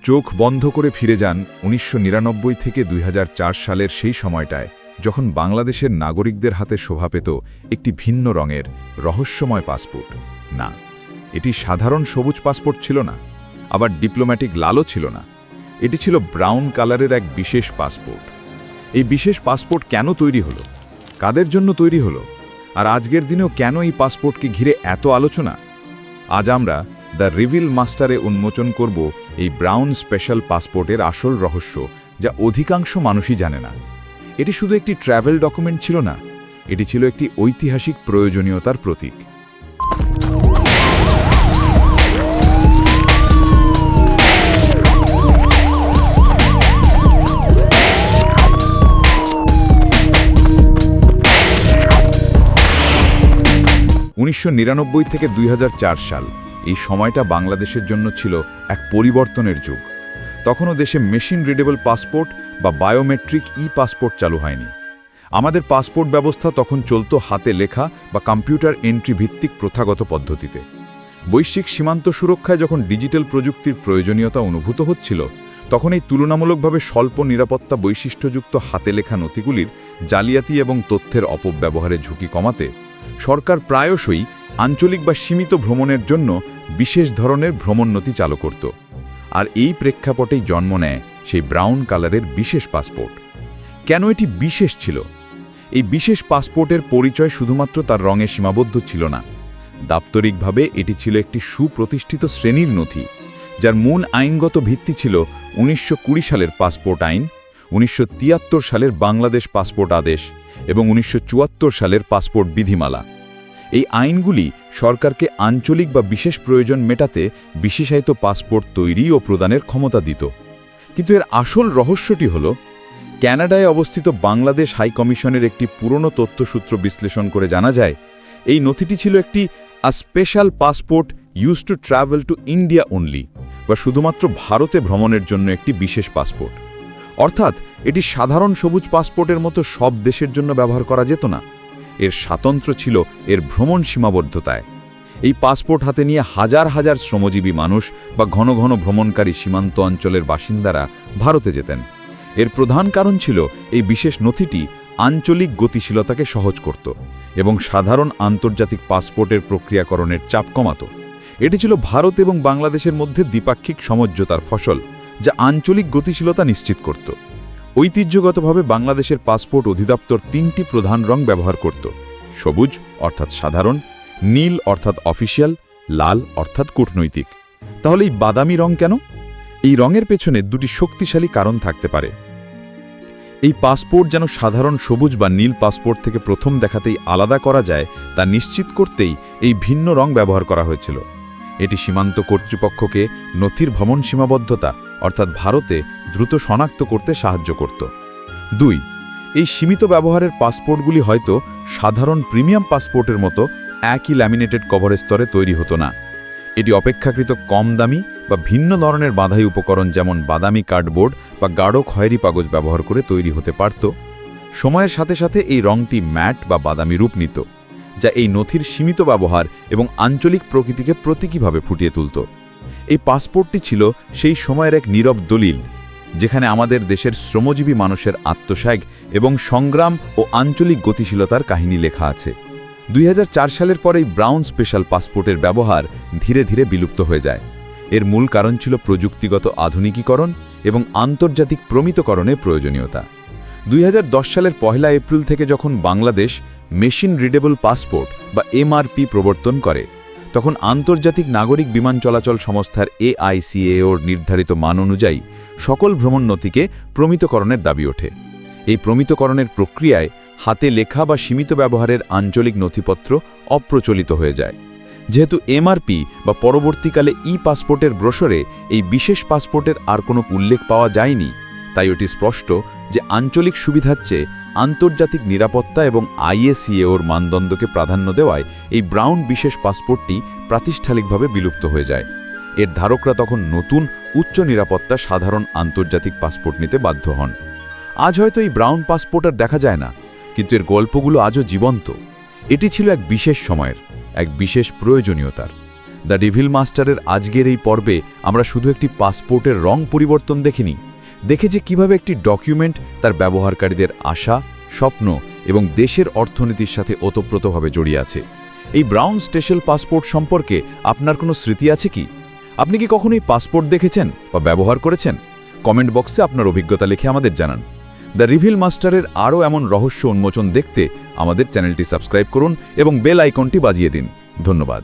চোখ বন্ধ করে ফিরে যান ১৯৯৯ থেকে ২০০৪ সালের সেই সময়টায়, যখন বাংলাদেশের নাগরিকদের হাতে শোভা পেত একটি ভিন্ন রঙের রহস্যময় পাসপোর্ট। না, এটি সাধারণ সবুজ পাসপোর্ট ছিল না, আবার ডিপ্লোম্যাটিক লালও ছিল না। এটি ছিল ব্রাউন কালারের এক বিশেষ পাসপোর্ট। এই বিশেষ পাসপোর্ট কেন তৈরি হলো, কাদের জন্য তৈরি হলো, আর আজকের দিনেও কেন এই পাসপোর্টকে ঘিরে এত আলোচনা? আজ আমরা দ্য রিভিল মাস্টারে উন্মোচন করব এই ব্রাউন স্পেশাল পাসপোর্টের আসল রহস্য, যা অধিকাংশ মানুষই জানে না। এটি শুধু একটি ট্র্যাভেল ডকুমেন্ট ছিল না, এটি ছিল একটি ঐতিহাসিক প্রয়োজনীয়তার প্রতীক। ১৯৯৯ থেকে ২০০৪ সাল, এই সময়টা বাংলাদেশের জন্য ছিল এক পরিবর্তনের যুগ। তখনও দেশে মেশিন রিডেবল পাসপোর্ট বা বায়োমেট্রিক পাসপোর্ট চালু হয়নি। আমাদের পাসপোর্ট ব্যবস্থা তখন চলত হাতে লেখা বা কম্পিউটার এন্ট্রি ভিত্তিক প্রথাগত পদ্ধতিতে। বৈশ্বিক সীমান্ত সুরক্ষায় যখন ডিজিটাল প্রযুক্তির প্রয়োজনীয়তা অনুভূত হচ্ছিল, তখন এই তুলনামূলকভাবে স্বল্প নিরাপত্তা বৈশিষ্ট্যযুক্ত হাতে লেখা নথিগুলির জালিয়াতি এবং তথ্যের অপব্যবহারের ঝুঁকি কমাতে সরকার প্রায়শই আঞ্চলিক বা সীমিত ভ্রমণের জন্য বিশেষ ধরনের ভ্রমণনথি চালু করত। আর এই প্রেক্ষাপটেই জন্ম নেয় সেই ব্রাউন কালারের বিশেষ পাসপোর্ট। কেন এটি বিশেষ ছিল? এই বিশেষ পাসপোর্টের পরিচয় শুধুমাত্র তার রঙে সীমাবদ্ধ ছিল না। দাপ্তরিকভাবে এটি ছিল একটি সুপ্রতিষ্ঠিত শ্রেণীর নথি, যার মূল আইনগত ভিত্তি ছিল ১৯২০ সালের পাসপোর্ট আইন, ১৯৭৩ সালের বাংলাদেশ পাসপোর্ট আদেশ এবং ১৯৭৪ সালের পাসপোর্ট বিধিমালা। এই আইনগুলি সরকারকে আঞ্চলিক বা বিশেষ প্রয়োজন মেটাতে বিশেষায়িত পাসপোর্ট তৈরি ও প্রদানের ক্ষমতা দিত। কিন্তু এর আসল রহস্যটি হল, কানাডায় অবস্থিত বাংলাদেশ হাই কমিশনের একটি পুরনো তথ্যসূত্র বিশ্লেষণ করে জানা যায়, এই নথিটি ছিল একটি special passport use to travel to India only, বা শুধুমাত্র ভারতে ভ্রমণের জন্য একটি বিশেষ পাসপোর্ট। অর্থাৎ এটি সাধারণ সবুজ পাসপোর্টের মতো সব দেশের জন্য ব্যবহার করা যেত না। এর স্বাতন্ত্র্য ছিল এর ভ্রমণ সীমাবদ্ধতায়। এই পাসপোর্ট হাতে নিয়ে হাজার হাজার শ্রমজীবী মানুষ বা ঘন ঘন ভ্রমণকারী সীমান্ত অঞ্চলের বাসিন্দারা ভারতে যেতেন। এর প্রধান কারণ ছিল এই বিশেষ নথিটি আঞ্চলিক গতিশীলতাকে সহজ করত এবং সাধারণ আন্তর্জাতিক পাসপোর্টের প্রক্রিয়াকরণের চাপ কমাত। এটি ছিল ভারত এবং বাংলাদেশের মধ্যে দ্বিপাক্ষিক সমঝোতার ফসল, যা আঞ্চলিক গতিশীলতা নিশ্চিত করত। ঐতিহ্যগতভাবে বাংলাদেশের পাসপোর্ট অধিদপ্তর ৩টি প্রধান রং ব্যবহার করত: সবুজ অর্থাৎ সাধারণ, নীল অর্থাৎ অফিসিয়াল, লাল অর্থাৎ কূটনৈতিক। তাহলে এই বাদামি রং কেন? এই রঙের পেছনে দুটি শক্তিশালী কারণ থাকতে পারে। এই পাসপোর্ট যেন সাধারণ সবুজ বা নীল পাসপোর্ট থেকে প্রথম দেখাতেই আলাদা করা যায় তা নিশ্চিত করতেই এই ভিন্ন রং ব্যবহার করা হয়েছিল। এটি সীমান্ত কর্তৃপক্ষকে নথির ভ্রমণ সীমাবদ্ধতা অর্থাৎ ভারতে দ্রুত শনাক্ত করতে সাহায্য করত। ২. এই সীমিত ব্যবহারের পাসপোর্টগুলি হয়তো সাধারণ প্রিমিয়াম পাসপোর্টের মতো একই ল্যামিনেটেড কভারের স্তরে তৈরি হতো না। এটি অপেক্ষাকৃত কম দামি বা ভিন্ন ধরনের বাঁধাই উপকরণ, যেমন বাদামি কার্ডবোর্ড বা গাঢ় খয়েরি কাগজ ব্যবহার করে তৈরি হতে পারত। সময়ের সাথে সাথে এই রংটি ম্যাট বা বাদামি রূপ নিত, যা এই নথির সীমিত ব্যবহার এবং আঞ্চলিক প্রকৃতিকে প্রতীকীভাবে ফুটিয়ে তুলত। এই পাসপোর্টটি ছিল সেই সময়ের এক নীরব দলিল, যেখানে আমাদের দেশের শ্রমজীবী মানুষের আত্মত্যাগ এবং সংগ্রাম ও আঞ্চলিক গতিশীলতার কাহিনী লেখা আছে। ২০০৪ সালের পরেই ব্রাউন স্পেশাল পাসপোর্টের ব্যবহার ধীরে ধীরে বিলুপ্ত হয়ে যায়। এর মূল কারণ ছিল প্রযুক্তিগত আধুনিকীকরণ এবং আন্তর্জাতিক প্রমিতকরণের প্রয়োজনীয়তা। ২০১০ সালের ১ এপ্রিল থেকে যখন বাংলাদেশ মেশিন রিডেবল পাসপোর্ট বা MRP প্রবর্তন করে, তখন আন্তর্জাতিক নাগরিক বিমান চলাচল সংস্থার AICAOর নির্ধারিত মান অনুযায়ী সকল ভ্রমণ নথিকে প্রমিতকরণের দাবি ওঠে। এই প্রমিতকরণের প্রক্রিয়ায় হাতে লেখা বা সীমিত ব্যবহারের আঞ্চলিক নথিপত্র অপ্রচলিত হয়ে যায়। যেহেতু MRP বা পরবর্তীকালে পাসপোর্টের ব্রোশরে এই বিশেষ পাসপোর্টের আর কোনো উল্লেখ পাওয়া যায়নি, তাই ওটি স্পষ্ট যে আঞ্চলিক সুবিধার চেয়ে আন্তর্জাতিক নিরাপত্তা এবং ICAOর মানদণ্ডকে প্রাধান্য দেওয়ায় এই ব্রাউন বিশেষ পাসপোর্টটি প্রাতিষ্ঠানিকভাবে বিলুপ্ত হয়ে যায়। এর ধারকরা তখন নতুন উচ্চ নিরাপত্তা সাধারণ আন্তর্জাতিক পাসপোর্ট নিতে বাধ্য হন। আজ হয়তো এই ব্রাউন পাসপোর্ট আর দেখা যায় না, কিন্তু এর গল্পগুলো আজও জীবন্ত। এটি ছিল এক বিশেষ সময়ের, এক বিশেষ প্রয়োজনীয়তার। দ্য রিভিল মাস্টারের আজকের এই পর্বে আমরা শুধু একটি পাসপোর্টের রং পরিবর্তন দেখিনি, দেখেছি কিভাবে একটি ডকুমেন্ট তার ব্যবহারকারীদের আশা, স্বপ্ন এবং দেশের অর্থনীতির সাথে ওতপ্রোতভাবে জড়িয়ে আছে। এই ব্রাউন স্পেশাল পাসপোর্ট সম্পর্কে আপনার কোনো স্মৃতি আছে কি? আপনি কি কখনোই পাসপোর্ট দেখেছেন বা ব্যবহার করেছেন? কমেন্ট বক্সে আপনার অভিজ্ঞতা লিখে আমাদের জানান। দ্য রিভিল মাস্টারের আরও এমন রহস্য উন্মোচন দেখতে আমাদের চ্যানেলটি সাবস্ক্রাইব করুন এবং বেল আইকনটি বাজিয়ে দিন। ধন্যবাদ।